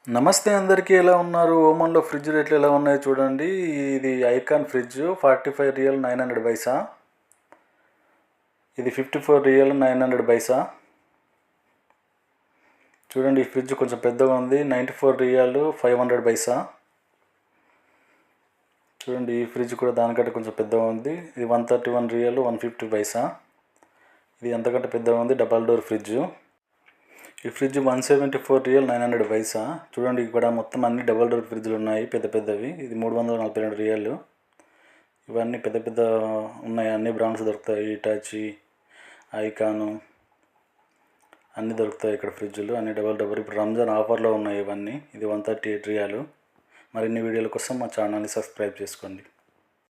నమస్తే అందరికీ ఎలా ఉన్నారు? ఓమన్లో ఫ్రిడ్జ్ రేట్లు ఎలా ఉన్నాయో చూడండి. ఇది ఐకాన్ ఫ్రిడ్జ్ 45 రియల్ 900 పైసా. ఇది 54 రియల్ 900 పైసా. చూడండి, ఈ ఫ్రిడ్జ్ కొంచెం పెద్దగా ఉంది. 94 రియల్ 500 పైసా. చూడండి, ఈ ఫ్రిడ్జ్ కూడా దానికంటే కొంచెం పెద్దగా ఉంది. ఇది 131 రియల్ 150 పైసా. ఇది ఎంతకంటే పెద్దగా ఉంది, డబల్ డోర్ ఫ్రిడ్జ్. ఈ ఫ్రిడ్జ్ 174 రియల్ 900 పైసా. చూడండి, ఇక్కడ మొత్తం అన్ని డబల్ డోర్ ఫ్రిడ్జ్లు ఉన్నాయి, పెద్ద పెద్దవి. ఇది 342 రియల్. ఇవన్నీ పెద్ద పెద్ద ఉన్నాయి, అన్ని బ్రాండ్స్ దొరుకుతాయి. ఇటాచి, ఐకాను అన్నీ దొరుకుతాయి ఇక్కడ ఫ్రిడ్జ్లు, అన్ని డబల్ డోర్. ఇప్పుడు రంజాన్ ఆఫర్లో ఉన్నాయి ఇవన్నీ. ఇది 138 రియాలు. మరిన్ని వీడియోల కోసం మా ఛానల్ని సబ్స్క్రైబ్ చేసుకోండి.